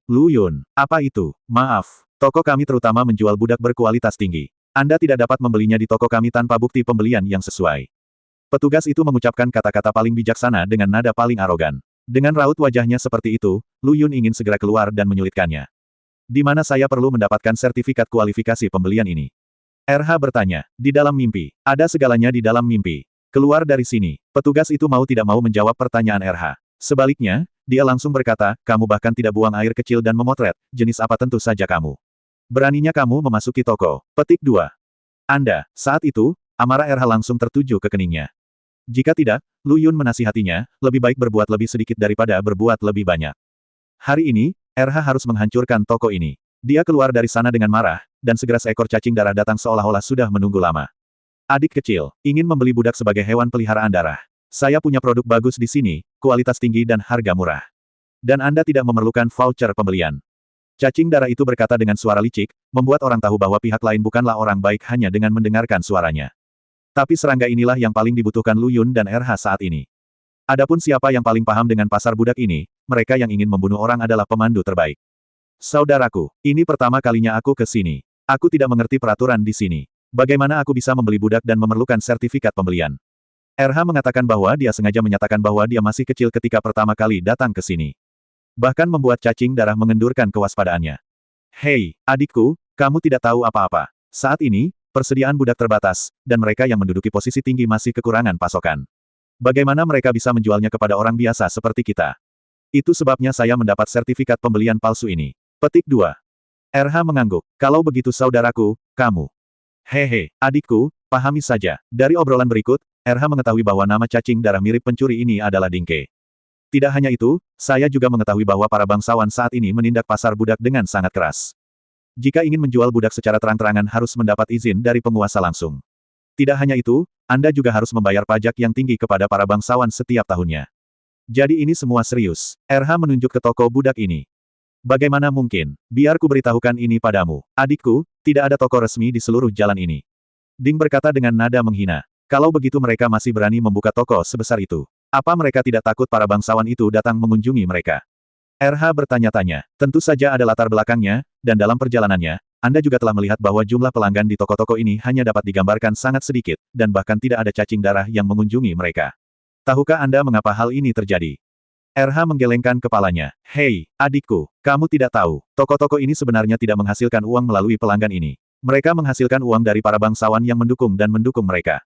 Lu Yun, apa itu? Maaf, toko kami terutama menjual budak berkualitas tinggi. Anda tidak dapat membelinya di toko kami tanpa bukti pembelian yang sesuai. Petugas itu mengucapkan kata-kata paling bijaksana dengan nada paling arogan. Dengan raut wajahnya seperti itu, Lu Yun ingin segera keluar dan menyulitkannya. Di mana saya perlu mendapatkan sertifikat kualifikasi pembelian ini? RH bertanya. Di dalam mimpi. Ada segalanya di dalam mimpi. Keluar dari sini. Petugas itu mau tidak mau menjawab pertanyaan RH. Sebaliknya, dia langsung berkata, kamu bahkan tidak buang air kecil dan memotret, jenis apa tentu saja kamu. Beraninya kamu memasuki toko. Petik 2. Anda, saat itu, amarah RH langsung tertuju ke keningnya. Jika tidak, Lu Yun menasihatinya, lebih baik berbuat lebih sedikit daripada berbuat lebih banyak. Hari ini, RH harus menghancurkan toko ini. Dia keluar dari sana dengan marah, dan segera seekor cacing darah datang seolah-olah sudah menunggu lama. Adik kecil, ingin membeli budak sebagai hewan peliharaan darah. Saya punya produk bagus di sini, kualitas tinggi dan harga murah. Dan Anda tidak memerlukan voucher pembelian. Cacing darah itu berkata dengan suara licik, membuat orang tahu bahwa pihak lain bukanlah orang baik hanya dengan mendengarkan suaranya. Tapi serangga inilah yang paling dibutuhkan Lu Yun dan RH saat ini. Adapun siapa yang paling paham dengan pasar budak ini, mereka yang ingin membunuh orang adalah pemandu terbaik. Saudaraku, ini pertama kalinya aku ke sini. Aku tidak mengerti peraturan di sini. Bagaimana aku bisa membeli budak dan memerlukan sertifikat pembelian? RH mengatakan bahwa dia sengaja menyatakan bahwa dia masih kecil ketika pertama kali datang ke sini. Bahkan membuat cacing darah mengendurkan kewaspadaannya. Hei, adikku, kamu tidak tahu apa-apa. Saat ini, persediaan budak terbatas, dan mereka yang menduduki posisi tinggi masih kekurangan pasokan. Bagaimana mereka bisa menjualnya kepada orang biasa seperti kita? Itu sebabnya saya mendapat sertifikat pembelian palsu ini. Petik 2. RH mengangguk. Kalau begitu saudaraku, kamu. Hehe, adikku, pahami saja. Dari obrolan berikut, RH mengetahui bahwa nama cacing darah mirip pencuri ini adalah Dingke. Tidak hanya itu, saya juga mengetahui bahwa para bangsawan saat ini menindak pasar budak dengan sangat keras. Jika ingin menjual budak secara terang-terangan harus mendapat izin dari penguasa langsung. Tidak hanya itu, Anda juga harus membayar pajak yang tinggi kepada para bangsawan setiap tahunnya. Jadi ini semua serius. RH menunjuk ke toko budak ini. Bagaimana mungkin? Biar ku beritahukan ini padamu. Adikku, tidak ada toko resmi di seluruh jalan ini. Ding berkata dengan nada menghina. Kalau begitu mereka masih berani membuka toko sebesar itu. Apa mereka tidak takut para bangsawan itu datang mengunjungi mereka? RH bertanya-tanya. Tentu saja ada latar belakangnya, dan dalam perjalanannya, Anda juga telah melihat bahwa jumlah pelanggan di toko-toko ini hanya dapat digambarkan sangat sedikit, dan bahkan tidak ada cacing darah yang mengunjungi mereka. Tahukah Anda mengapa hal ini terjadi? RH menggelengkan kepalanya. Hei, adikku, kamu tidak tahu, toko-toko ini sebenarnya tidak menghasilkan uang melalui pelanggan ini. Mereka menghasilkan uang dari para bangsawan yang mendukung dan mendukung mereka.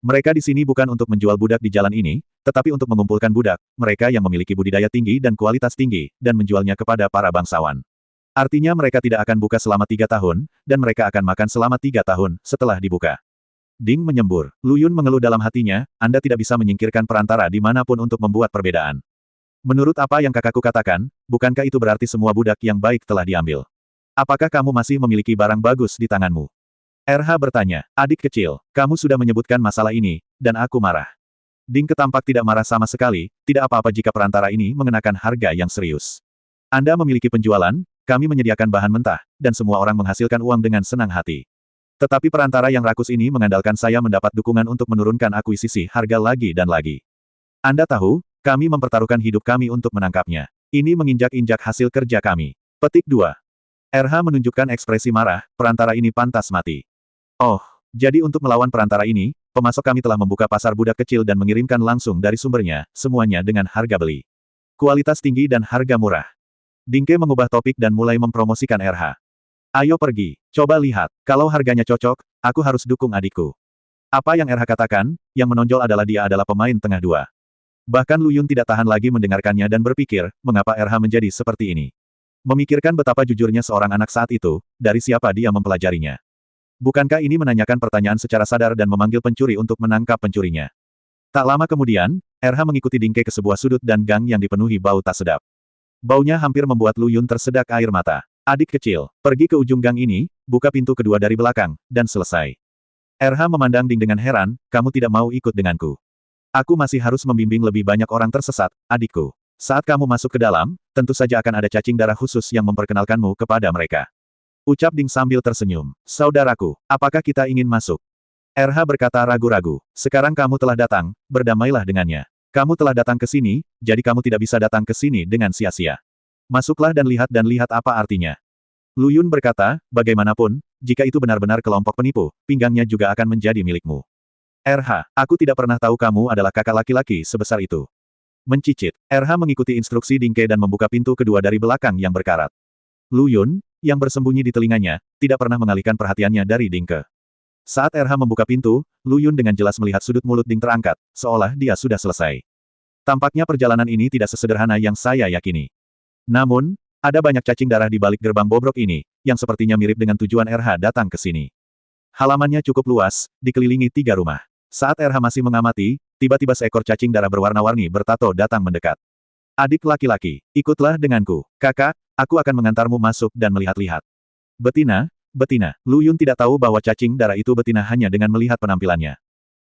Mereka di sini bukan untuk menjual budak di jalan ini, tetapi untuk mengumpulkan budak, mereka yang memiliki budidaya tinggi dan kualitas tinggi, dan menjualnya kepada para bangsawan. Artinya mereka tidak akan buka selama 3 tahun, dan mereka akan makan selama 3 tahun, setelah dibuka. Ding menyembur. Lu Yun mengeluh dalam hatinya, Anda tidak bisa menyingkirkan perantara dimanapun untuk membuat perbedaan. Menurut apa yang kakakku katakan, bukankah itu berarti semua budak yang baik telah diambil? Apakah kamu masih memiliki barang bagus di tanganmu? RH bertanya, adik kecil, kamu sudah menyebutkan masalah ini, dan aku marah. Ding ketampak tidak marah sama sekali, tidak apa-apa jika perantara ini mengenakan harga yang serius. Anda memiliki penjualan, kami menyediakan bahan mentah, dan semua orang menghasilkan uang dengan senang hati. Tetapi perantara yang rakus ini mengandalkan saya mendapat dukungan untuk menurunkan akuisisi harga lagi dan lagi. Anda tahu, kami mempertaruhkan hidup kami untuk menangkapnya. Ini menginjak-injak hasil kerja kami. Petik 2. RH menunjukkan ekspresi marah, perantara ini pantas mati. Oh, jadi untuk melawan perantara ini, pemasok kami telah membuka pasar budak kecil dan mengirimkan langsung dari sumbernya, semuanya dengan harga beli. Kualitas tinggi dan harga murah. Dingke mengubah topik dan mulai mempromosikan RH. Ayo pergi, coba lihat, kalau harganya cocok, aku harus dukung adikku. Apa yang RH katakan, yang menonjol adalah dia adalah pemain tengah 2. Bahkan Lu Yun tidak tahan lagi mendengarkannya dan berpikir, mengapa RH menjadi seperti ini. Memikirkan betapa jujurnya seorang anak saat itu, dari siapa dia mempelajarinya. Bukankah ini menanyakan pertanyaan secara sadar dan memanggil pencuri untuk menangkap pencurinya? Tak lama kemudian, RH mengikuti Dingke ke sebuah sudut dan gang yang dipenuhi bau tak sedap. Baunya hampir membuat Lu Yun tersedak air mata. Adik kecil, pergi ke ujung gang ini, buka pintu kedua dari belakang, dan selesai. RH memandang Ding dengan heran, kamu tidak mau ikut denganku. Aku masih harus membimbing lebih banyak orang tersesat, adikku. Saat kamu masuk ke dalam, tentu saja akan ada cacing darah khusus yang memperkenalkanmu kepada mereka. Ucap Ding sambil tersenyum. Saudaraku, apakah kita ingin masuk? RH berkata ragu-ragu. Sekarang kamu telah datang, berdamailah dengannya. Kamu telah datang ke sini, jadi kamu tidak bisa datang ke sini dengan sia-sia. Masuklah dan lihat apa artinya. Lu Yun berkata, bagaimanapun, jika itu benar-benar kelompok penipu, pinggangnya juga akan menjadi milikmu. RH, aku tidak pernah tahu kamu adalah kakak laki-laki sebesar itu. Mencicit, RH mengikuti instruksi Dingke dan membuka pintu kedua dari belakang yang berkarat. Lu Yun, yang bersembunyi di telinganya, tidak pernah mengalihkan perhatiannya dari Dingke. Saat RH membuka pintu, Lu Yun dengan jelas melihat sudut mulut Ding terangkat, seolah dia sudah selesai. Tampaknya perjalanan ini tidak sesederhana yang saya yakini. Namun, ada banyak cacing darah di balik gerbang bobrok ini, yang sepertinya mirip dengan tujuan RH datang ke sini. Halamannya cukup luas, dikelilingi 3 rumah. Saat RH masih mengamati, tiba-tiba seekor cacing darah berwarna-warni bertato datang mendekat. Adik laki-laki, ikutlah denganku. Kakak, aku akan mengantarmu masuk dan melihat-lihat. Betina, Lu Yun tidak tahu bahwa cacing darah itu betina hanya dengan melihat penampilannya.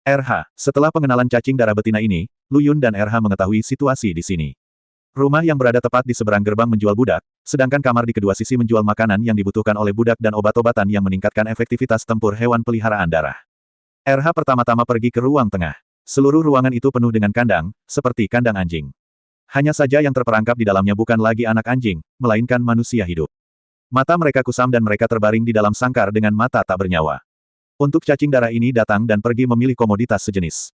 RH, setelah pengenalan cacing darah betina ini, Lu Yun dan RH mengetahui situasi di sini. Rumah yang berada tepat di seberang gerbang menjual budak, sedangkan kamar di kedua sisi menjual makanan yang dibutuhkan oleh budak dan obat-obatan yang meningkatkan efektivitas tempur hewan peliharaan darah. RH pertama-tama pergi ke ruang tengah. Seluruh ruangan itu penuh dengan kandang, seperti kandang anjing. Hanya saja yang terperangkap di dalamnya bukan lagi anak anjing, melainkan manusia hidup. Mata mereka kusam dan mereka terbaring di dalam sangkar dengan mata tak bernyawa. Untuk cacing darah ini datang dan pergi memilih komoditas sejenis.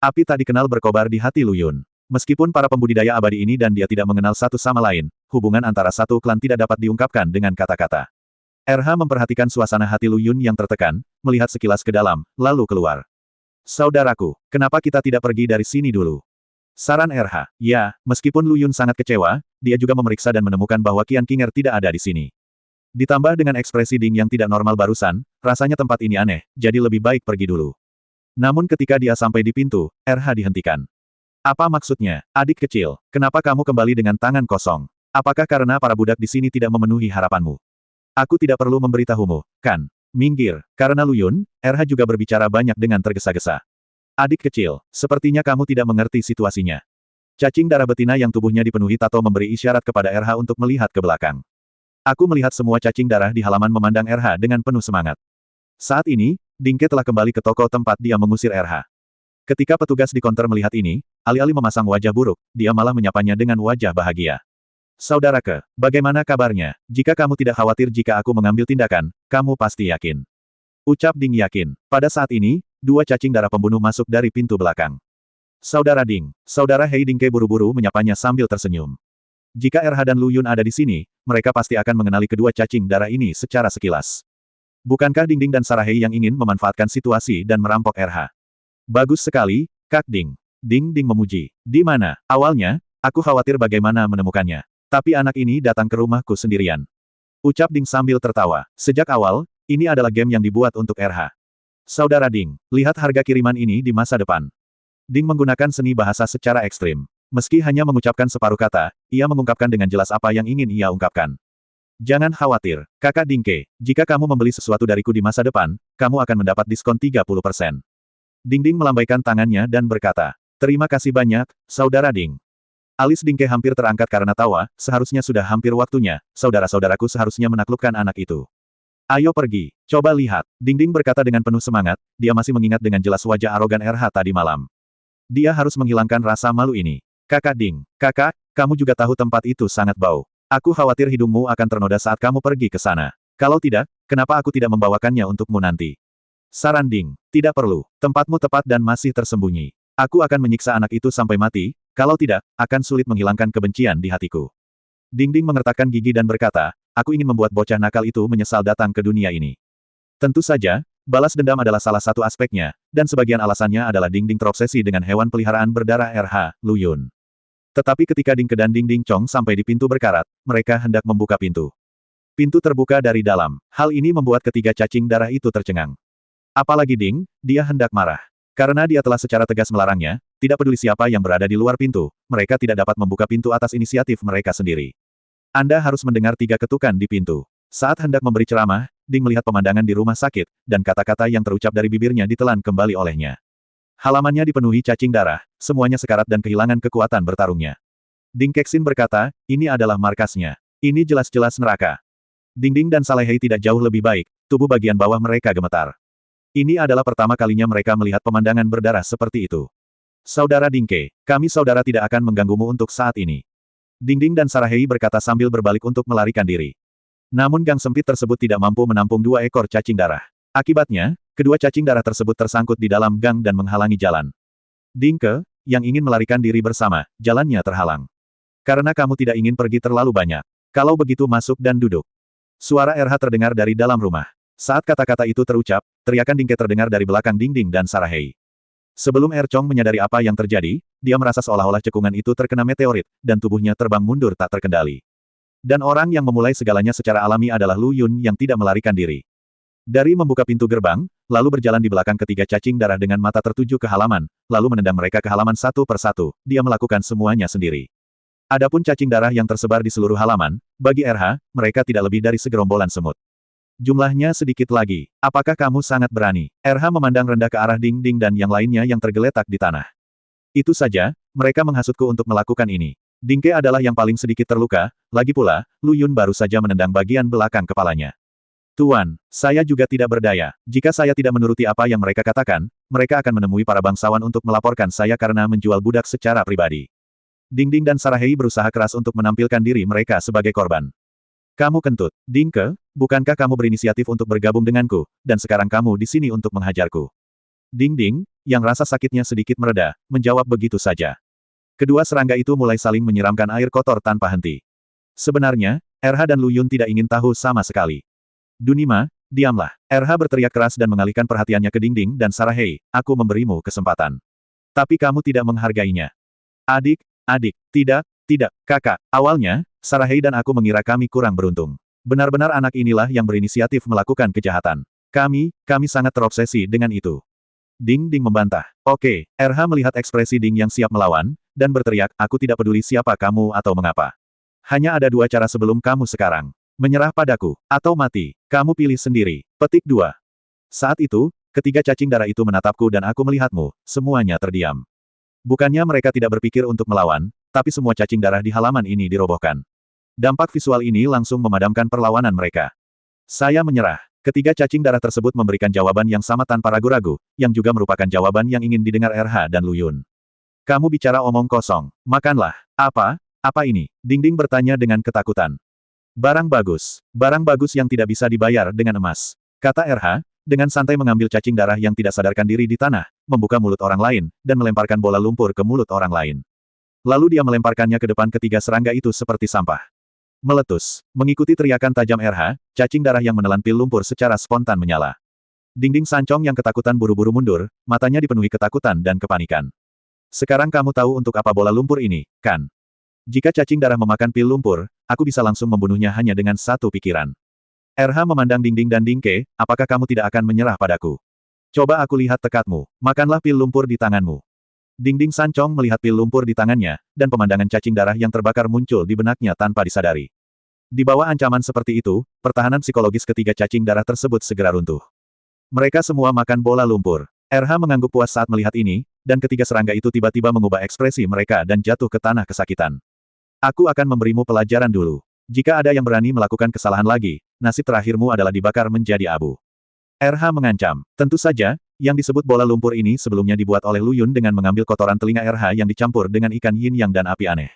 Api tak dikenal berkobar di hati Lu Yun. Meskipun para pembudidaya abadi ini dan dia tidak mengenal satu sama lain, hubungan antara satu klan tidak dapat diungkapkan dengan kata-kata. RH memperhatikan suasana hati Lu Yun yang tertekan, melihat sekilas ke dalam, lalu keluar. Saudaraku, kenapa kita tidak pergi dari sini dulu? Saran RH, ya, meskipun Lu Yun sangat kecewa, dia juga memeriksa dan menemukan bahwa Qian Qinger tidak ada di sini. Ditambah dengan ekspresi Ding yang tidak normal barusan, rasanya tempat ini aneh, jadi lebih baik pergi dulu. Namun ketika dia sampai di pintu, RH dihentikan. Apa maksudnya, adik kecil, kenapa kamu kembali dengan tangan kosong? Apakah karena para budak di sini tidak memenuhi harapanmu? Aku tidak perlu memberitahumu, kan? Minggir, karena Lu Yun, RH juga berbicara banyak dengan tergesa-gesa. Adik kecil, sepertinya kamu tidak mengerti situasinya. Cacing darah betina yang tubuhnya dipenuhi tato memberi isyarat kepada RH untuk melihat ke belakang. Aku melihat semua cacing darah di halaman memandang RH dengan penuh semangat. Saat ini, Dingke telah kembali ke toko tempat dia mengusir RH. Ketika petugas di konter melihat ini, alih-alih memasang wajah buruk, dia malah menyapanya dengan wajah bahagia. Saudaraku, bagaimana kabarnya? Jika kamu tidak khawatir jika aku mengambil tindakan, kamu pasti yakin. Ucap Ding yakin. Pada saat ini, 2 cacing darah pembunuh masuk dari pintu belakang. Saudara Ding, Saudara Hei Dingke buru-buru menyapanya sambil tersenyum. Jika RH dan Lu Yun ada di sini, mereka pasti akan mengenali kedua cacing darah ini secara sekilas. Bukankah Ding Ding dan Sarah Hei yang ingin memanfaatkan situasi dan merampok RH? Bagus sekali, Kak Ding. Ding Ding memuji. Di mana? Awalnya, aku khawatir bagaimana menemukannya. Tapi anak ini datang ke rumahku sendirian. Ucap Ding sambil tertawa. Sejak awal, ini adalah game yang dibuat untuk RH. Saudara Ding, lihat harga kiriman ini di masa depan. Ding menggunakan seni bahasa secara ekstrim. Meski hanya mengucapkan separuh kata, ia mengungkapkan dengan jelas apa yang ingin ia ungkapkan. Jangan khawatir, kakak Dingke, jika kamu membeli sesuatu dariku di masa depan, kamu akan mendapat diskon 30%. Ding Ding melambaikan tangannya dan berkata, terima kasih banyak, Saudara Ding. Alis Dingke hampir terangkat karena tawa, seharusnya sudah hampir waktunya, saudara-saudaraku seharusnya menaklukkan anak itu. Ayo pergi, coba lihat, Ding Ding berkata dengan penuh semangat, dia masih mengingat dengan jelas wajah arogan RH tadi malam. Dia harus menghilangkan rasa malu ini. Kakak Ding, kakak, kamu juga tahu tempat itu sangat bau. Aku khawatir hidungmu akan ternoda saat kamu pergi ke sana. Kalau tidak, kenapa aku tidak membawakannya untukmu nanti? Saran Ding, tidak perlu, tempatmu tepat dan masih tersembunyi. Aku akan menyiksa anak itu sampai mati, kalau tidak, akan sulit menghilangkan kebencian di hatiku. Ding Ding mengertakkan gigi dan berkata, aku ingin membuat bocah nakal itu menyesal datang ke dunia ini. Tentu saja, balas dendam adalah salah satu aspeknya, dan sebagian alasannya adalah Ding Ding terobsesi dengan hewan peliharaan berdarah RH, Lu Yun. Tetapi ketika Ding Ke dan Ding Ding Chong sampai di pintu berkarat, mereka hendak membuka pintu. Pintu terbuka dari dalam. Hal ini membuat ketiga cacing darah itu tercengang. Apalagi Ding, dia hendak marah. Karena dia telah secara tegas melarangnya, tidak peduli siapa yang berada di luar pintu, mereka tidak dapat membuka pintu atas inisiatif mereka sendiri. Anda harus mendengar 3 ketukan di pintu. Saat hendak memberi ceramah, Ding melihat pemandangan di rumah sakit, dan kata-kata yang terucap dari bibirnya ditelan kembali olehnya. Halamannya dipenuhi cacing darah, semuanya sekarat dan kehilangan kekuatan bertarungnya. Ding Kexin berkata, ini adalah markasnya. Ini jelas-jelas neraka. Ding Ding dan Salehei tidak jauh lebih baik, tubuh bagian bawah mereka gemetar. Ini adalah pertama kalinya mereka melihat pemandangan berdarah seperti itu. Saudara Dingke, kami saudara tidak akan mengganggumu untuk saat ini. Dingding dan Sarahei berkata sambil berbalik untuk melarikan diri. Namun gang sempit tersebut tidak mampu menampung 2 ekor cacing darah. Akibatnya, kedua cacing darah tersebut tersangkut di dalam gang dan menghalangi jalan. Dingke, yang ingin melarikan diri bersama, jalannya terhalang. Karena kamu tidak ingin pergi terlalu banyak. Kalau begitu masuk dan duduk. Suara RH terdengar dari dalam rumah. Saat kata-kata itu terucap, teriakan Dingke terdengar dari belakang Dingding dan Sarahei. Sebelum Chong menyadari apa yang terjadi, dia merasa seolah-olah cekungan itu terkena meteorit, dan tubuhnya terbang mundur tak terkendali. Dan orang yang memulai segalanya secara alami adalah Lu Yun yang tidak melarikan diri. Dari membuka pintu gerbang, lalu berjalan di belakang ketiga cacing darah dengan mata tertuju ke halaman, lalu menendang mereka ke halaman satu persatu, dia melakukan semuanya sendiri. Adapun cacing darah yang tersebar di seluruh halaman, bagi RH, mereka tidak lebih dari segerombolan semut. Jumlahnya sedikit lagi. Apakah kamu sangat berani? RH memandang rendah ke arah Dingding dan yang lainnya yang tergeletak di tanah. Itu saja, mereka menghasutku untuk melakukan ini. Dingke adalah yang paling sedikit terluka, lagi pula, Lu Yun baru saja menendang bagian belakang kepalanya. Tuan, saya juga tidak berdaya. Jika saya tidak menuruti apa yang mereka katakan, mereka akan menemui para bangsawan untuk melaporkan saya karena menjual budak secara pribadi. Dingding dan Sarahei berusaha keras untuk menampilkan diri mereka sebagai korban. Kamu kentut. Dingke, bukankah kamu berinisiatif untuk bergabung denganku, dan sekarang kamu di sini untuk menghajarku? Dingding, yang rasa sakitnya sedikit mereda, menjawab begitu saja. Kedua serangga itu mulai saling menyiramkan air kotor tanpa henti. Sebenarnya, RH dan Lu Yun tidak ingin tahu sama sekali. Dunima, diamlah. RH berteriak keras dan mengalihkan perhatiannya ke Dingding dan Sarahei, aku memberimu kesempatan. Tapi kamu tidak menghargainya. Adik, tidak, kakak. Awalnya, Sarahei dan aku mengira kami kurang beruntung. Benar-benar anak inilah yang berinisiatif melakukan kejahatan. Kami sangat terobsesi dengan itu. Ding membantah. Oke, RH melihat ekspresi Ding yang siap melawan, dan berteriak, aku tidak peduli siapa kamu atau mengapa. Hanya ada 2 cara sebelum kamu sekarang. Menyerah padaku, atau mati. Kamu pilih sendiri. Petik 2. Saat itu, ketiga cacing darah itu menatapku dan aku melihatmu, semuanya terdiam. Bukannya mereka tidak berpikir untuk melawan, tapi semua cacing darah di halaman ini dirobohkan. Dampak visual ini langsung memadamkan perlawanan mereka. Saya menyerah. Ketiga cacing darah tersebut memberikan jawaban yang sama tanpa ragu-ragu, yang juga merupakan jawaban yang ingin didengar RH dan Lu Yun. Kamu bicara omong kosong. Makanlah. Apa? Apa ini? Dingding bertanya dengan ketakutan. Barang bagus. Barang bagus yang tidak bisa dibayar dengan emas. Kata RH, dengan santai mengambil cacing darah yang tidak sadarkan diri di tanah, membuka mulut orang lain, dan melemparkan bola lumpur ke mulut orang lain. Lalu dia melemparkannya ke depan ketiga serangga itu seperti sampah. Meletus. Mengikuti teriakan tajam RH, cacing darah yang menelan pil lumpur secara spontan menyala. Dingding Sancong yang ketakutan buru-buru mundur, matanya dipenuhi ketakutan dan kepanikan. Sekarang kamu tahu untuk apa bola lumpur ini, kan? Jika cacing darah memakan pil lumpur, aku bisa langsung membunuhnya hanya dengan satu pikiran. RH memandang Dingding dan Dingke, apakah kamu tidak akan menyerah padaku? Coba aku lihat tekadmu, makanlah pil lumpur di tanganmu. Dingding Sancong melihat pil lumpur di tangannya, dan pemandangan cacing darah yang terbakar muncul di benaknya tanpa disadari. Di bawah ancaman seperti itu, pertahanan psikologis ketiga cacing darah tersebut segera runtuh. Mereka semua makan bola lumpur. RH mengangguk puas saat melihat ini, dan ketiga serangga itu tiba-tiba mengubah ekspresi mereka dan jatuh ke tanah kesakitan. Aku akan memberimu pelajaran dulu. Jika ada yang berani melakukan kesalahan lagi, nasib terakhirmu adalah dibakar menjadi abu. RH mengancam. Tentu saja, yang disebut bola lumpur ini sebelumnya dibuat oleh Lu Yun dengan mengambil kotoran telinga RH yang dicampur dengan ikan yin yang dan api aneh.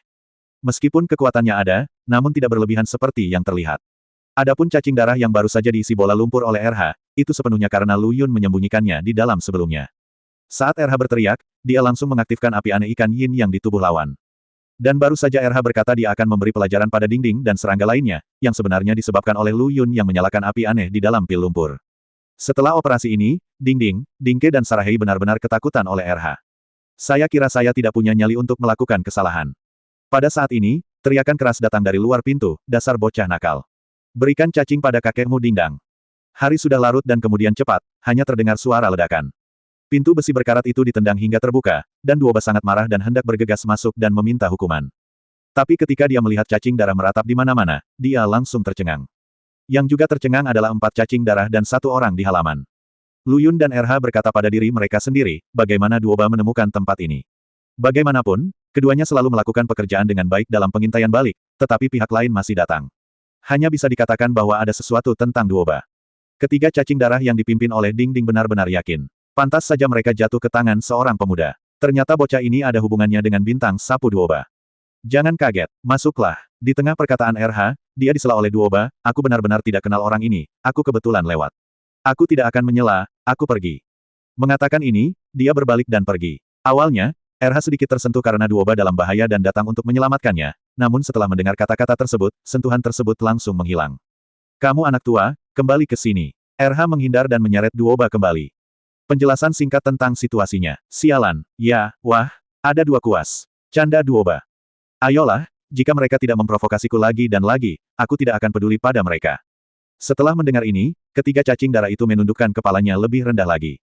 Meskipun kekuatannya ada, namun tidak berlebihan seperti yang terlihat. Adapun cacing darah yang baru saja diisi bola lumpur oleh RH, itu sepenuhnya karena Lu Yun menyembunyikannya di dalam sebelumnya. Saat RH berteriak, dia langsung mengaktifkan api aneh ikan yin yang di tubuh lawan. Dan baru saja RH berkata dia akan memberi pelajaran pada Dingding dan serangga lainnya, yang sebenarnya disebabkan oleh Lu Yun yang menyalakan api aneh di dalam pil lumpur. Setelah operasi ini, Dingding, Dingke dan Sarahei benar-benar ketakutan oleh RH. Saya kira saya tidak punya nyali untuk melakukan kesalahan. Pada saat ini, teriakan keras datang dari luar pintu, dasar bocah nakal. Berikan cacing pada kakekmu Dingdang. Hari sudah larut dan kemudian cepat, hanya terdengar suara ledakan. Pintu besi berkarat itu ditendang hingga terbuka, dan Duoba sangat marah dan hendak bergegas masuk dan meminta hukuman. Tapi ketika dia melihat cacing darah meratap di mana-mana, dia langsung tercengang. Yang juga tercengang adalah 4 cacing darah dan 1 orang di halaman. Lu Yun dan RH berkata pada diri mereka sendiri, bagaimana Duoba menemukan tempat ini. Bagaimanapun, keduanya selalu melakukan pekerjaan dengan baik dalam pengintaian balik, tetapi pihak lain masih datang. Hanya bisa dikatakan bahwa ada sesuatu tentang Duoba. Ketiga cacing darah yang dipimpin oleh Dingding benar-benar yakin. Pantas saja mereka jatuh ke tangan seorang pemuda. Ternyata bocah ini ada hubungannya dengan bintang sapu Duoba. Jangan kaget, masuklah. Di tengah perkataan RH, dia disela oleh Duoba, aku benar-benar tidak kenal orang ini, aku kebetulan lewat. Aku tidak akan menyela, aku pergi. Mengatakan ini, dia berbalik dan pergi. Awalnya, RH sedikit tersentuh karena Duoba dalam bahaya dan datang untuk menyelamatkannya, namun setelah mendengar kata-kata tersebut, sentuhan tersebut langsung menghilang. Kamu anak tua, kembali ke sini. RH menghindar dan menyeret Duoba kembali. Penjelasan singkat tentang situasinya. Sialan, ya, wah, ada dua kuas. Canda Duoba. Ayolah, jika mereka tidak memprovokasiku lagi dan lagi, aku tidak akan peduli pada mereka. Setelah mendengar ini, ketiga cacing darah itu menundukkan kepalanya lebih rendah lagi.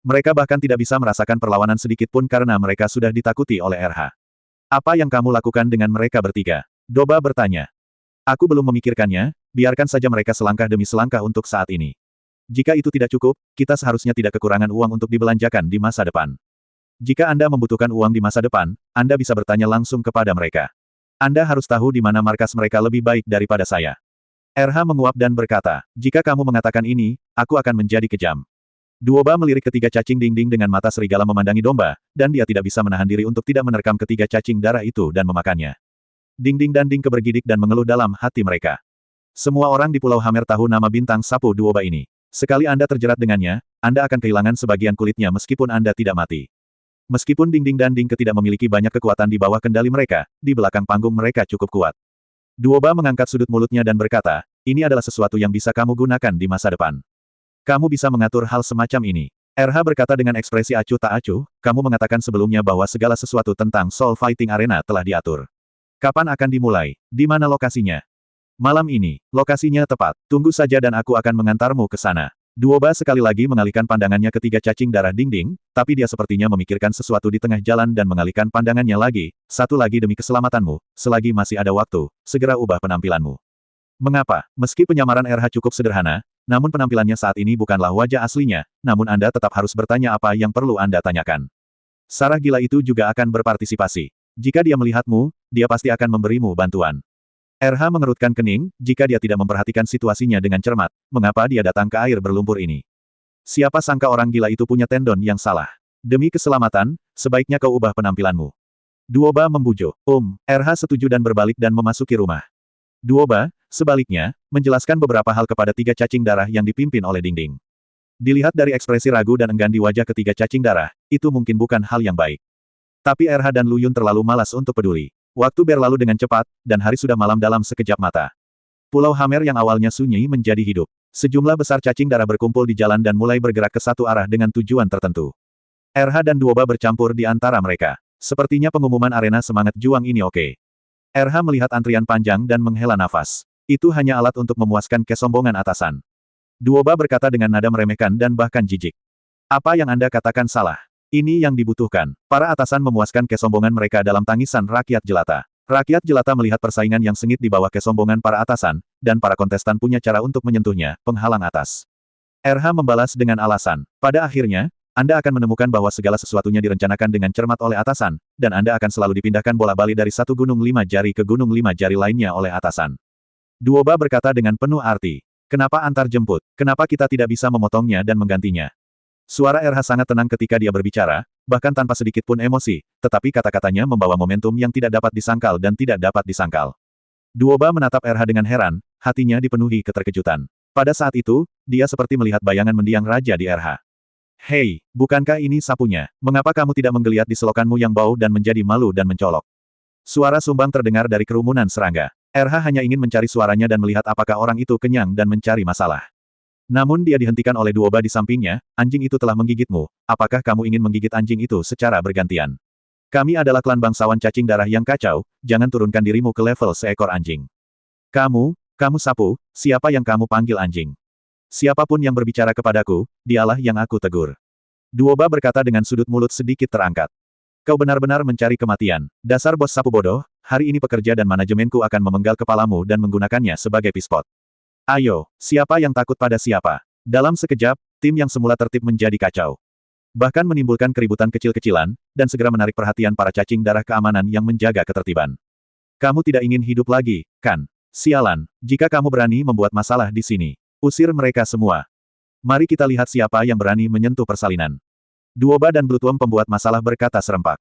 Mereka bahkan tidak bisa merasakan perlawanan sedikit pun karena mereka sudah ditakuti oleh RH. Apa yang kamu lakukan dengan mereka bertiga? Doba bertanya. Aku belum memikirkannya, biarkan saja mereka selangkah demi selangkah untuk saat ini. Jika itu tidak cukup, kita seharusnya tidak kekurangan uang untuk dibelanjakan di masa depan. Jika Anda membutuhkan uang di masa depan, Anda bisa bertanya langsung kepada mereka. Anda harus tahu di mana markas mereka lebih baik daripada saya. RH menguap dan berkata, jika kamu mengatakan ini, aku akan menjadi kejam. Duoba melirik ketiga cacing dinding dengan mata serigala memandangi domba, dan dia tidak bisa menahan diri untuk tidak menerkam ketiga cacing darah itu dan memakannya. Dinding dan Ding bergidik dan mengeluh dalam hati mereka. Semua orang di Pulau Hamer tahu nama bintang sapu Duoba ini. Sekali Anda terjerat dengannya, Anda akan kehilangan sebagian kulitnya meskipun Anda tidak mati. Meskipun Ding dan Ding tidak memiliki banyak kekuatan di bawah kendali mereka, di belakang panggung mereka cukup kuat. Duoba mengangkat sudut mulutnya dan berkata, ini adalah sesuatu yang bisa kamu gunakan di masa depan. Kamu bisa mengatur hal semacam ini. RH berkata dengan ekspresi acuh tak acuh, kamu mengatakan sebelumnya bahwa segala sesuatu tentang Soul Fighting Arena telah diatur. Kapan akan dimulai? Di mana lokasinya? Malam ini. Lokasinya tepat. Tunggu saja dan aku akan mengantarmu ke sana. Duoba sekali lagi mengalihkan pandangannya ketiga cacing darah Ding, tapi dia sepertinya memikirkan sesuatu di tengah jalan dan mengalihkan pandangannya lagi, satu lagi demi keselamatanmu, selagi masih ada waktu, segera ubah penampilanmu. Mengapa? Meski penyamaran RH cukup sederhana, namun penampilannya saat ini bukanlah wajah aslinya, namun Anda tetap harus bertanya apa yang perlu Anda tanyakan. Sarah gila itu juga akan berpartisipasi. Jika dia melihatmu, dia pasti akan memberimu bantuan. RH mengerutkan kening, jika dia tidak memperhatikan situasinya dengan cermat, mengapa dia datang ke air berlumpur ini? Siapa sangka orang gila itu punya tendon yang salah. Demi keselamatan, sebaiknya kau ubah penampilanmu. Duoba membujuk. RH setuju dan berbalik dan memasuki rumah. Duoba, sebaliknya, menjelaskan beberapa hal kepada tiga cacing darah yang dipimpin oleh Ding. Dilihat dari ekspresi ragu dan enggan di wajah ketiga cacing darah, itu mungkin bukan hal yang baik. Tapi RH dan Lu Yun terlalu malas untuk peduli. Waktu berlalu dengan cepat, dan hari sudah malam dalam sekejap mata. Pulau Hamer yang awalnya sunyi menjadi hidup. Sejumlah besar cacing darah berkumpul di jalan dan mulai bergerak ke satu arah dengan tujuan tertentu. RH dan Duoba bercampur di antara mereka. Sepertinya pengumuman arena semangat juang ini oke. RH melihat antrian panjang dan menghela nafas. Itu hanya alat untuk memuaskan kesombongan atasan. Duoba berkata dengan nada meremehkan dan bahkan jijik. Apa yang Anda katakan salah? Ini yang dibutuhkan. Para atasan memuaskan kesombongan mereka dalam tangisan rakyat jelata. Rakyat jelata melihat persaingan yang sengit di bawah kesombongan para atasan, dan para kontestan punya cara untuk menyentuhnya, penghalang atas. RH membalas dengan alasan. Pada akhirnya, Anda akan menemukan bahwa segala sesuatunya direncanakan dengan cermat oleh atasan, dan Anda akan selalu dipindahkan bola-balik dari satu gunung 5 jari ke gunung 5 jari lainnya oleh atasan. Duoba berkata dengan penuh arti. Kenapa antar jemput? Kenapa kita tidak bisa memotongnya dan menggantinya? Suara RH sangat tenang ketika dia berbicara, bahkan tanpa sedikit pun emosi, tetapi kata-katanya membawa momentum yang tidak dapat disangkal dan tidak dapat disangkal. Duoba menatap RH dengan heran, hatinya dipenuhi keterkejutan. Pada saat itu, dia seperti melihat bayangan mendiang raja di RH. Hei, bukankah ini sapunya? Mengapa kamu tidak menggeliat di selokanmu yang bau dan menjadi malu dan mencolok? Suara sumbang terdengar dari kerumunan serangga. RH hanya ingin mencari suaranya dan melihat apakah orang itu kenyang dan mencari masalah. Namun dia dihentikan oleh Duoba di sampingnya, anjing itu telah menggigitmu, apakah kamu ingin menggigit anjing itu secara bergantian? Kami adalah klan bangsawan cacing darah yang kacau, jangan turunkan dirimu ke level seekor anjing. Kamu sapu, siapa yang kamu panggil anjing? Siapapun yang berbicara kepadaku, dialah yang aku tegur. Duoba berkata dengan sudut mulut sedikit terangkat. Kau benar-benar mencari kematian. Dasar bos sapu bodoh, hari ini pekerja dan manajemenku akan memenggal kepalamu dan menggunakannya sebagai pispot. Ayo, siapa yang takut pada siapa? Dalam sekejap, tim yang semula tertib menjadi kacau. Bahkan menimbulkan keributan kecil-kecilan, dan segera menarik perhatian para cacing darah keamanan yang menjaga ketertiban. Kamu tidak ingin hidup lagi, kan? Sialan, jika kamu berani membuat masalah di sini. Usir mereka semua. Mari kita lihat siapa yang berani menyentuh persalinan. Duoba dan Bloodworm pembuat masalah berkata serempak.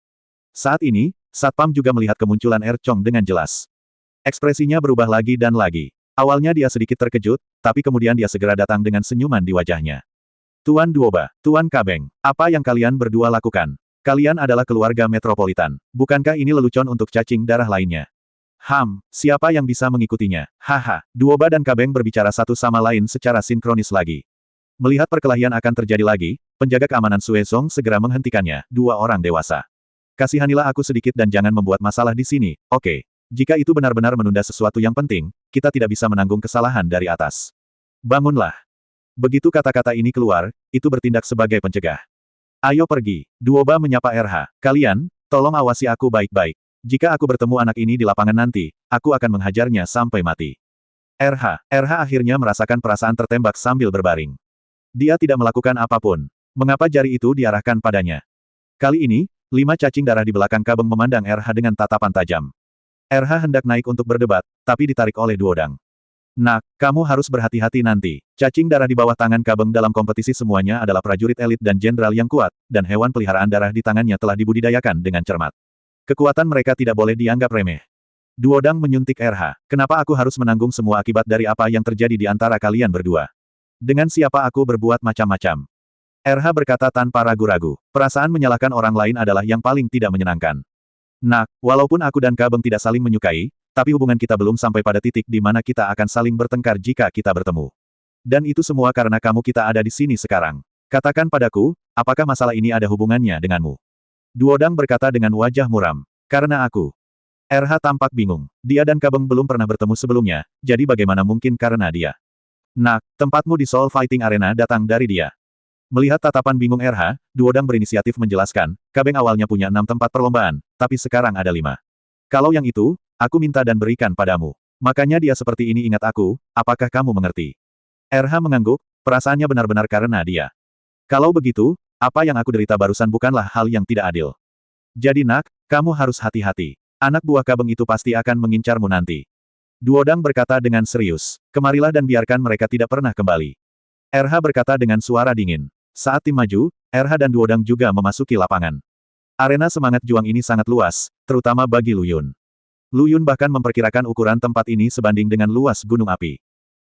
Saat ini, Satpam juga melihat kemunculan Chong dengan jelas. Ekspresinya berubah lagi dan lagi. Awalnya dia sedikit terkejut, tapi kemudian dia segera datang dengan senyuman di wajahnya. Tuan Duoba, Tuan Kabeng, apa yang kalian berdua lakukan? Kalian adalah keluarga metropolitan. Bukankah ini lelucon untuk cacing darah lainnya? Siapa yang bisa mengikutinya? Haha, Duoba dan Kabeng berbicara satu sama lain secara sinkronis lagi. Melihat perkelahian akan terjadi lagi, penjaga keamanan Suezong segera menghentikannya, dua orang dewasa. Kasihanilah aku sedikit dan jangan membuat masalah di sini, oke? Jika itu benar-benar menunda sesuatu yang penting, kita tidak bisa menanggung kesalahan dari atas. Bangunlah. Begitu kata-kata ini keluar, itu bertindak sebagai pencegah. Ayo pergi. Duoba menyapa RH. Kalian, tolong awasi aku baik-baik. Jika aku bertemu anak ini di lapangan nanti, aku akan menghajarnya sampai mati. RH akhirnya merasakan perasaan tertembak sambil berbaring. Dia tidak melakukan apapun. Mengapa jari itu diarahkan padanya? Kali ini, 5 cacing darah di belakang Kabeng memandang RH dengan tatapan tajam. RH hendak naik untuk berdebat, tapi ditarik oleh Duodang. Nak, kamu harus berhati-hati nanti. Cacing darah di bawah tangan Kabeng dalam kompetisi semuanya adalah prajurit elit dan jenderal yang kuat, dan hewan peliharaan darah di tangannya telah dibudidayakan dengan cermat. Kekuatan mereka tidak boleh dianggap remeh. Duodang menyuntik RH. Kenapa aku harus menanggung semua akibat dari apa yang terjadi di antara kalian berdua? Dengan siapa aku berbuat macam-macam? RH berkata tanpa ragu-ragu. Perasaan menyalahkan orang lain adalah yang paling tidak menyenangkan. Nak, walaupun aku dan Kabeng tidak saling menyukai, tapi hubungan kita belum sampai pada titik di mana kita akan saling bertengkar jika kita bertemu. Dan itu semua karena kita ada di sini sekarang. Katakan padaku, apakah masalah ini ada hubungannya denganmu? Duodang berkata dengan wajah muram. Karena aku. RH tampak bingung. Dia dan Kabeng belum pernah bertemu sebelumnya, jadi bagaimana mungkin karena dia? Nak, tempatmu di Soul Fighting Arena datang dari dia. Melihat tatapan bingung RH, Duodang berinisiatif menjelaskan, Kabeng awalnya punya 6 tempat perlombaan, tapi sekarang ada 5. Kalau yang itu, aku minta dan berikan padamu. Makanya dia seperti ini ingat aku, apakah kamu mengerti? RH mengangguk, perasaannya benar-benar karena dia. Kalau begitu, apa yang aku derita barusan bukanlah hal yang tidak adil. Jadi nak, kamu harus hati-hati. Anak buah Kabeng itu pasti akan mengincarmu nanti. Duodang berkata dengan serius, kemarilah dan biarkan mereka tidak pernah kembali. RH berkata dengan suara dingin. Saat tim maju, RH dan Duodang juga memasuki lapangan. Arena semangat juang ini sangat luas, terutama bagi Lu Yun. Lu Yun bahkan memperkirakan ukuran tempat ini sebanding dengan luas gunung api.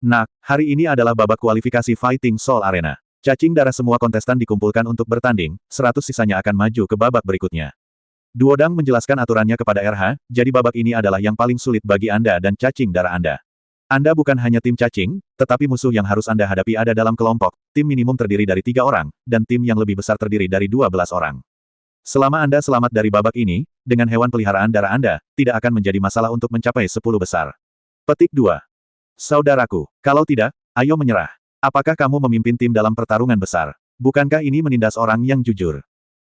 Nak, hari ini adalah babak kualifikasi Fighting Soul Arena. Cacing darah semua kontestan dikumpulkan untuk bertanding, 100 sisanya akan maju ke babak berikutnya. Duodang menjelaskan aturannya kepada RH, jadi babak ini adalah yang paling sulit bagi Anda dan cacing darah Anda. Anda bukan hanya tim cacing, tetapi musuh yang harus Anda hadapi ada dalam kelompok, tim minimum terdiri dari 3 orang, dan tim yang lebih besar terdiri dari 12 orang. Selama Anda selamat dari babak ini, dengan hewan peliharaan darah Anda, tidak akan menjadi masalah untuk mencapai 10 besar. Petik 2. Saudaraku, kalau tidak, ayo menyerah. Apakah kamu memimpin tim dalam pertarungan besar? Bukankah ini menindas orang yang jujur?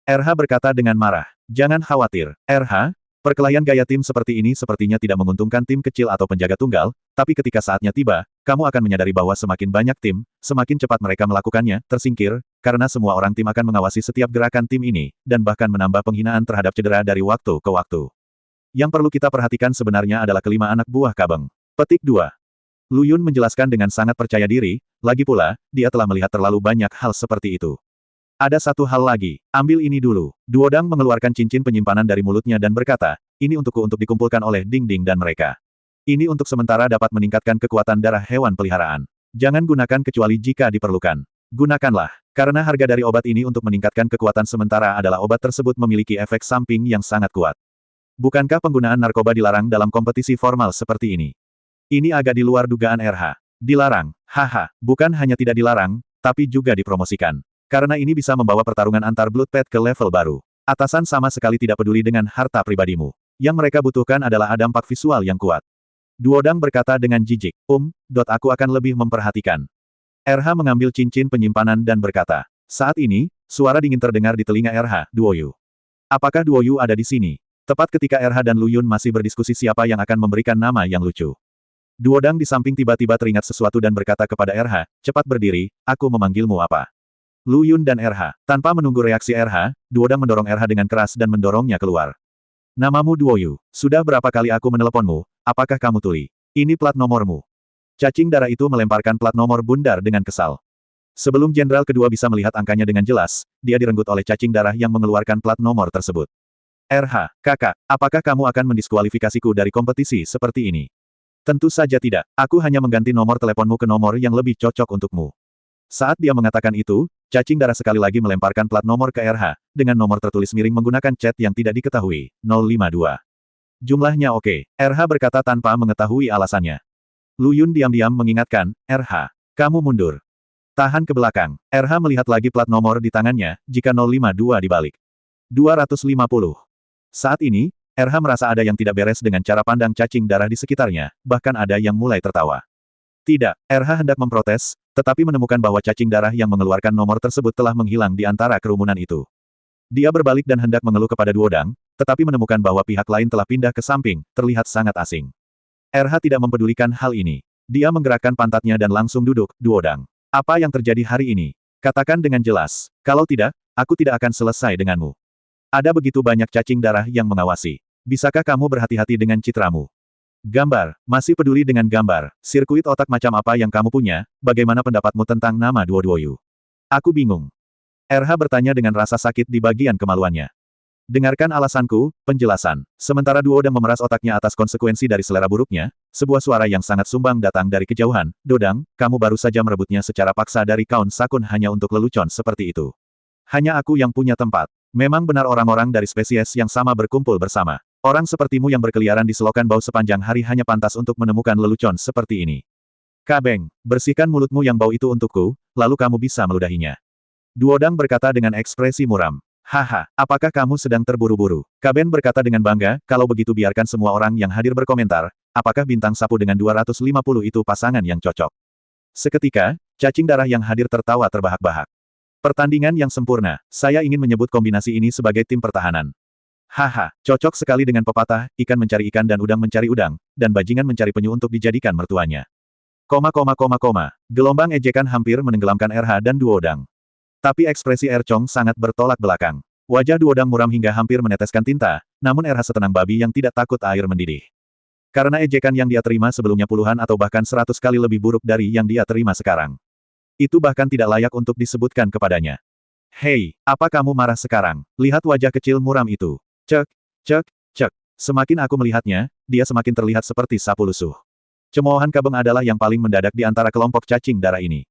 RH berkata dengan marah. Jangan khawatir, RH. Perkelahian gaya tim seperti ini sepertinya tidak menguntungkan tim kecil atau penjaga tunggal, tapi ketika saatnya tiba, kamu akan menyadari bahwa semakin banyak tim, semakin cepat mereka melakukannya, tersingkir, karena semua orang tim akan mengawasi setiap gerakan tim ini, dan bahkan menambah penghinaan terhadap cedera dari waktu ke waktu. Yang perlu kita perhatikan sebenarnya adalah kelima anak buah Kabeng. Petik 2. Lu Yun menjelaskan dengan sangat percaya diri, lagi pula, dia telah melihat terlalu banyak hal seperti itu. Ada satu hal lagi, ambil ini dulu. Duodang mengeluarkan cincin penyimpanan dari mulutnya dan berkata, ini untukku untuk dikumpulkan oleh Ding Ding dan mereka. Ini untuk sementara dapat meningkatkan kekuatan darah hewan peliharaan. Jangan gunakan kecuali jika diperlukan. Gunakanlah, karena harga dari obat ini untuk meningkatkan kekuatan sementara adalah obat tersebut memiliki efek samping yang sangat kuat. Bukankah penggunaan narkoba dilarang dalam kompetisi formal seperti ini? Ini agak di luar dugaan RH. Dilarang, haha, bukan hanya tidak dilarang, tapi juga dipromosikan. Karena ini bisa membawa pertarungan antar Blood Pact ke level baru. Atasan sama sekali tidak peduli dengan harta pribadimu. Yang mereka butuhkan adalah dampak visual yang kuat. Duodang berkata dengan jijik, aku akan lebih memperhatikan. RH mengambil cincin penyimpanan dan berkata, saat ini, suara dingin terdengar di telinga RH, Duoyu. Apakah Duoyu ada di sini? Tepat ketika RH dan Lu Yun masih berdiskusi siapa yang akan memberikan nama yang lucu. Duodang di samping tiba-tiba teringat sesuatu dan berkata kepada RH, cepat berdiri, aku memanggilmu apa? Lu Yun dan RH. Tanpa menunggu reaksi RH, Duodang mendorong RH dengan keras dan mendorongnya keluar. Namamu Duoyu. Sudah berapa kali aku meneleponmu, apakah kamu tuli? Ini plat nomormu. Cacing darah itu melemparkan plat nomor bundar dengan kesal. Sebelum jenderal kedua bisa melihat angkanya dengan jelas, dia direnggut oleh cacing darah yang mengeluarkan plat nomor tersebut. RH, kakak, apakah kamu akan mendiskualifikasiku dari kompetisi seperti ini? Tentu saja tidak, aku hanya mengganti nomor teleponmu ke nomor yang lebih cocok untukmu. Saat dia mengatakan itu, cacing darah sekali lagi melemparkan plat nomor ke RH, dengan nomor tertulis miring menggunakan cat yang tidak diketahui, 052. Jumlahnya oke, RH berkata tanpa mengetahui alasannya. Lu Yun diam-diam mengingatkan, RH, kamu mundur. Tahan ke belakang. RH melihat lagi plat nomor di tangannya, jika 052 dibalik. 250. Saat ini, RH merasa ada yang tidak beres dengan cara pandang cacing darah di sekitarnya, bahkan ada yang mulai tertawa. Tidak, RH hendak memprotes, tetapi menemukan bahwa cacing darah yang mengeluarkan nomor tersebut telah menghilang di antara kerumunan itu. Dia berbalik dan hendak mengeluh kepada Duodang, tetapi menemukan bahwa pihak lain telah pindah ke samping, terlihat sangat asing. RH tidak mempedulikan hal ini. Dia menggerakkan pantatnya dan langsung duduk, Duodang. Apa yang terjadi hari ini? Katakan dengan jelas. Kalau tidak, aku tidak akan selesai denganmu. Ada begitu banyak cacing darah yang mengawasi. Bisakah kamu berhati-hati dengan citramu? Gambar, masih peduli dengan gambar, sirkuit otak macam apa yang kamu punya, bagaimana pendapatmu tentang nama Duoduoyu? Aku bingung. RH bertanya dengan rasa sakit di bagian kemaluannya. Dengarkan alasanku, penjelasan. Sementara Duodang memeras otaknya atas konsekuensi dari selera buruknya, sebuah suara yang sangat sumbang datang dari kejauhan, Dodang, kamu baru saja merebutnya secara paksa dari Kaun Sakun hanya untuk lelucon seperti itu. Hanya aku yang punya tempat. Memang benar orang-orang dari spesies yang sama berkumpul bersama. Orang sepertimu yang berkeliaran di selokan bau sepanjang hari hanya pantas untuk menemukan lelucon seperti ini. Kabeng, bersihkan mulutmu yang bau itu untukku, lalu kamu bisa meludahinya. Duodang berkata dengan ekspresi muram. Haha, apakah kamu sedang terburu-buru? Kaben berkata dengan bangga, kalau begitu biarkan semua orang yang hadir berkomentar, apakah bintang sapu dengan 250 itu pasangan yang cocok? Seketika, cacing darah yang hadir tertawa terbahak-bahak. Pertandingan yang sempurna, saya ingin menyebut kombinasi ini sebagai tim pertahanan. Haha, cocok sekali dengan pepatah, ikan mencari ikan dan udang mencari udang, dan bajingan mencari penyu untuk dijadikan mertuanya. Gelombang ejekan hampir menenggelamkan RH dan Duodang. Tapi ekspresi Erchong sangat bertolak belakang. Wajah Duodang muram hingga hampir meneteskan tinta, namun RH setenang babi yang tidak takut air mendidih. Karena ejekan yang dia terima sebelumnya puluhan atau bahkan 100 kali lebih buruk dari yang dia terima sekarang. Itu bahkan tidak layak untuk disebutkan kepadanya. Hei, apa kamu marah sekarang? Lihat wajah kecil muram itu. Cek, cek, cek. Semakin aku melihatnya, dia semakin terlihat seperti sapu lusuh. Cemoohan Kabeng adalah yang paling mendadak di antara kelompok cacing darah ini.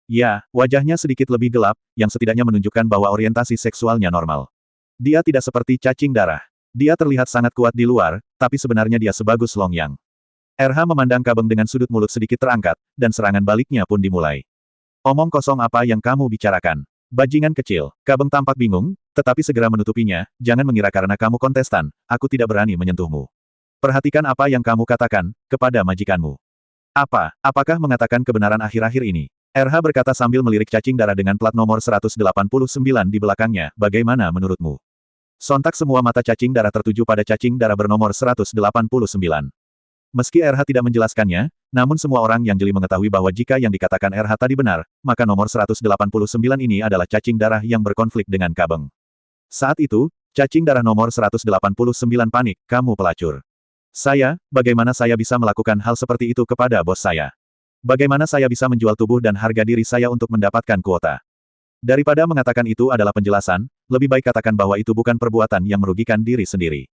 Ya, wajahnya sedikit lebih gelap, yang setidaknya menunjukkan bahwa orientasi seksualnya normal. Dia tidak seperti cacing darah. Dia terlihat sangat kuat di luar, tapi sebenarnya dia sebagus Long Yang. RH memandang Kabeng dengan sudut mulut sedikit terangkat, dan serangan baliknya pun dimulai. Omong kosong apa yang kamu bicarakan? Bajingan kecil. Kabeng tampak bingung, tetapi segera menutupinya, jangan mengira karena kamu kontestan, aku tidak berani menyentuhmu. Perhatikan apa yang kamu katakan, kepada majikanmu. Apakah mengatakan kebenaran akhir-akhir ini? RH berkata sambil melirik cacing darah dengan plat nomor 189 di belakangnya, bagaimana menurutmu? Sontak semua mata cacing darah tertuju pada cacing darah bernomor 189. Meski RH tidak menjelaskannya, namun semua orang yang jeli mengetahui bahwa jika yang dikatakan RH tadi benar, maka nomor 189 ini adalah cacing darah yang berkonflik dengan Kabeng. Saat itu, cacing darah nomor 189 panik, kamu pelacur. Bagaimana saya bisa melakukan hal seperti itu kepada bos saya? Bagaimana saya bisa menjual tubuh dan harga diri saya untuk mendapatkan kuota? Daripada mengatakan itu adalah penjelasan, lebih baik katakan bahwa itu bukan perbuatan yang merugikan diri sendiri.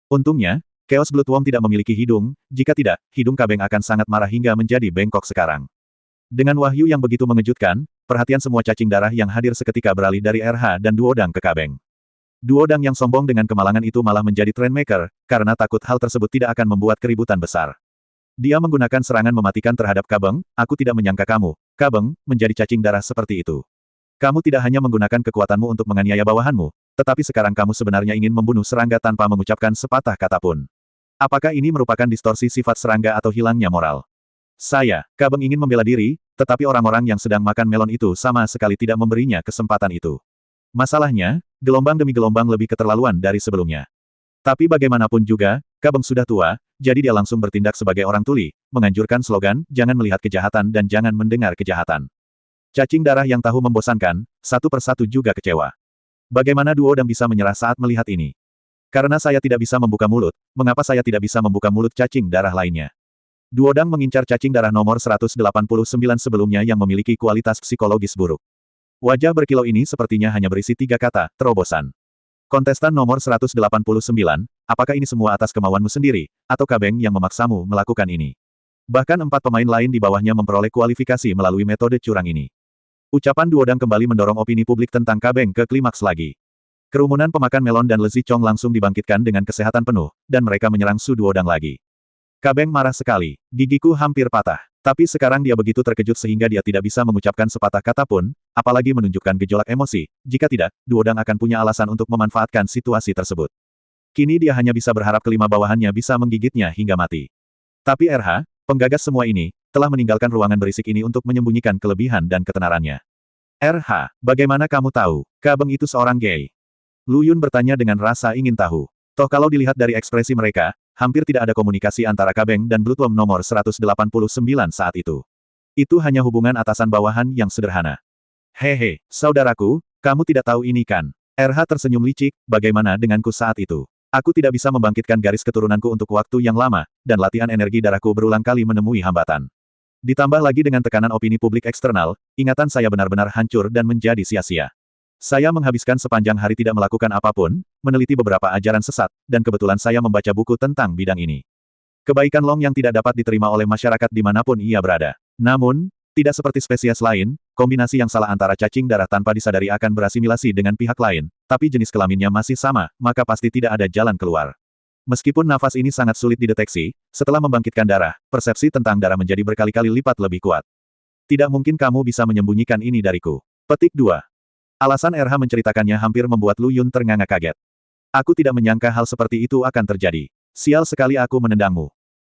Untungnya, Chaos Bloodworm tidak memiliki hidung, jika tidak, hidung Kabeng akan sangat marah hingga menjadi bengkok sekarang. Dengan wahyu yang begitu mengejutkan, perhatian semua cacing darah yang hadir seketika beralih dari RH dan Duodang ke Kabeng. Duodang yang sombong dengan kemalangan itu malah menjadi trendmaker, karena takut hal tersebut tidak akan membuat keributan besar. Dia menggunakan serangan mematikan terhadap Kabeng, aku tidak menyangka kamu, Kabeng, menjadi cacing darah seperti itu. Kamu tidak hanya menggunakan kekuatanmu untuk menganiaya bawahanmu, tetapi sekarang kamu sebenarnya ingin membunuh serangga tanpa mengucapkan sepatah kata pun. Apakah ini merupakan distorsi sifat serangga atau hilangnya moral? Kabeng ingin membela diri, tetapi orang-orang yang sedang makan melon itu sama sekali tidak memberinya kesempatan itu. Masalahnya, gelombang demi gelombang lebih keterlaluan dari sebelumnya. Tapi bagaimanapun juga, Kabeng sudah tua, jadi dia langsung bertindak sebagai orang tuli, menganjurkan slogan, jangan melihat kejahatan dan jangan mendengar kejahatan. Cacing darah yang tahu membosankan, satu persatu juga kecewa. Bagaimana Duodang bisa menyerah saat melihat ini? Karena saya tidak bisa membuka mulut, mengapa saya tidak bisa membuka mulut cacing darah lainnya? Duodang mengincar cacing darah nomor 189 sebelumnya yang memiliki kualitas psikologis buruk. Wajah berkilau ini sepertinya hanya berisi 3 kata, terobosan. Kontestan nomor 189, apakah ini semua atas kemauanmu sendiri, atau Kabeng yang memaksamu melakukan ini? Bahkan 4 pemain lain di bawahnya memperoleh kualifikasi melalui metode curang ini. Ucapan Duodang kembali mendorong opini publik tentang Kabeng ke klimaks lagi. Kerumunan pemakan melon dan Lezi Chong langsung dibangkitkan dengan kesehatan penuh, dan mereka menyerang Su Duodang lagi. Kabeng marah sekali. Gigiku hampir patah. Tapi sekarang dia begitu terkejut sehingga dia tidak bisa mengucapkan sepatah kata pun, apalagi menunjukkan gejolak emosi. Jika tidak, Duodang akan punya alasan untuk memanfaatkan situasi tersebut. Kini dia hanya bisa berharap kelima bawahannya bisa menggigitnya hingga mati. Tapi RH, penggagas semua ini, telah meninggalkan ruangan berisik ini untuk menyembunyikan kelebihan dan ketenarannya. RH, bagaimana kamu tahu, Kabeng itu seorang gay? Lu Yun bertanya dengan rasa ingin tahu. Toh kalau dilihat dari ekspresi mereka, hampir tidak ada komunikasi antara Kabeng dan Blutuom nomor 189 saat itu. Itu hanya hubungan atasan-bawahan yang sederhana. Hehe, saudaraku, kamu tidak tahu ini kan? RH tersenyum licik, bagaimana denganku saat itu? Aku tidak bisa membangkitkan garis keturunanku untuk waktu yang lama, dan latihan energi darahku berulang kali menemui hambatan. Ditambah lagi dengan tekanan opini publik eksternal, ingatan saya benar-benar hancur dan menjadi sia-sia. Saya menghabiskan sepanjang hari tidak melakukan apapun, meneliti beberapa ajaran sesat, dan kebetulan saya membaca buku tentang bidang ini. Kebaikan Long yang tidak dapat diterima oleh masyarakat dimanapun ia berada. Namun, tidak seperti spesies lain, kombinasi yang salah antara cacing darah tanpa disadari akan berasimilasi dengan pihak lain, tapi jenis kelaminnya masih sama, maka pasti tidak ada jalan keluar. Meskipun nafas ini sangat sulit dideteksi, setelah membangkitkan darah, persepsi tentang darah menjadi berkali-kali lipat lebih kuat. Tidak mungkin kamu bisa menyembunyikan ini dariku. Petik 2. Alasan RH menceritakannya hampir membuat Lu Yun ternganga kaget. Aku tidak menyangka hal seperti itu akan terjadi. Sial sekali aku menendangmu.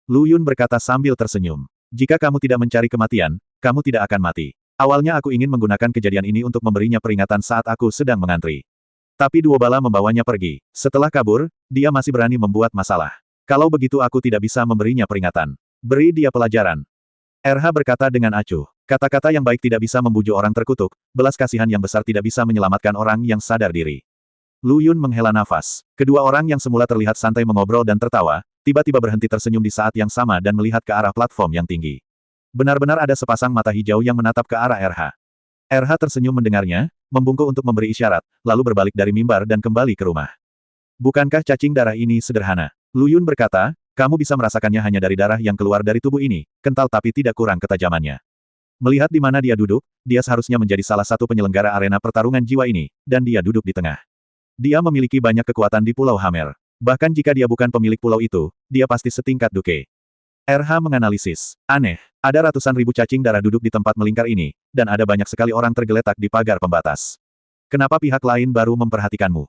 Lu Yun berkata sambil tersenyum. Jika kamu tidak mencari kematian, kamu tidak akan mati. Awalnya aku ingin menggunakan kejadian ini untuk memberinya peringatan saat aku sedang mengantri. Tapi Duobala membawanya pergi. Setelah kabur, dia masih berani membuat masalah. Kalau begitu aku tidak bisa memberinya peringatan. Beri dia pelajaran. RH berkata dengan acuh. Kata-kata yang baik tidak bisa membujuk orang terkutuk, belas kasihan yang besar tidak bisa menyelamatkan orang yang sadar diri. Lu Yun menghela nafas. Kedua orang yang semula terlihat santai mengobrol dan tertawa, tiba-tiba berhenti tersenyum di saat yang sama dan melihat ke arah platform yang tinggi. Benar-benar ada sepasang mata hijau yang menatap ke arah RH. RH tersenyum mendengarnya, membungkuk untuk memberi isyarat, lalu berbalik dari mimbar dan kembali ke rumah. Bukankah cacing darah ini sederhana? Lu Yun berkata, kamu bisa merasakannya hanya dari darah yang keluar dari tubuh ini, kental tapi tidak kurang ketajamannya. Melihat di mana dia duduk, dia seharusnya menjadi salah satu penyelenggara arena pertarungan jiwa ini, dan dia duduk di tengah. Dia memiliki banyak kekuatan di Pulau Hammer. Bahkan jika dia bukan pemilik pulau itu, dia pasti setingkat Duke. RH menganalisis. Aneh, ada ratusan ribu cacing darah duduk di tempat melingkar ini, dan ada banyak sekali orang tergeletak di pagar pembatas. Kenapa pihak lain baru memperhatikanmu?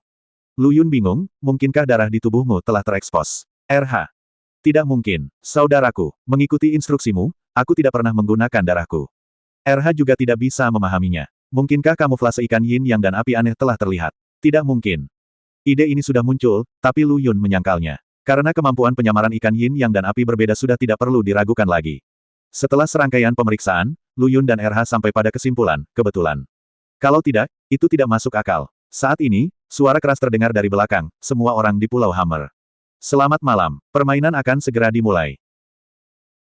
Lu Yun bingung, mungkinkah darah di tubuhmu telah terekspos? RH. Tidak mungkin, saudaraku, mengikuti instruksimu, aku tidak pernah menggunakan darahku. RH juga tidak bisa memahaminya. Mungkinkah kamuflase ikan yin yang dan api aneh telah terlihat? Tidak mungkin. Ide ini sudah muncul, tapi Lu Yun menyangkalnya. Karena kemampuan penyamaran ikan yin yang dan api berbeda sudah tidak perlu diragukan lagi. Setelah serangkaian pemeriksaan, Lu Yun dan RH sampai pada kesimpulan, kebetulan. Kalau tidak, itu tidak masuk akal. Saat ini, suara keras terdengar dari belakang, semua orang di Pulau Hammer. Selamat malam, permainan akan segera dimulai.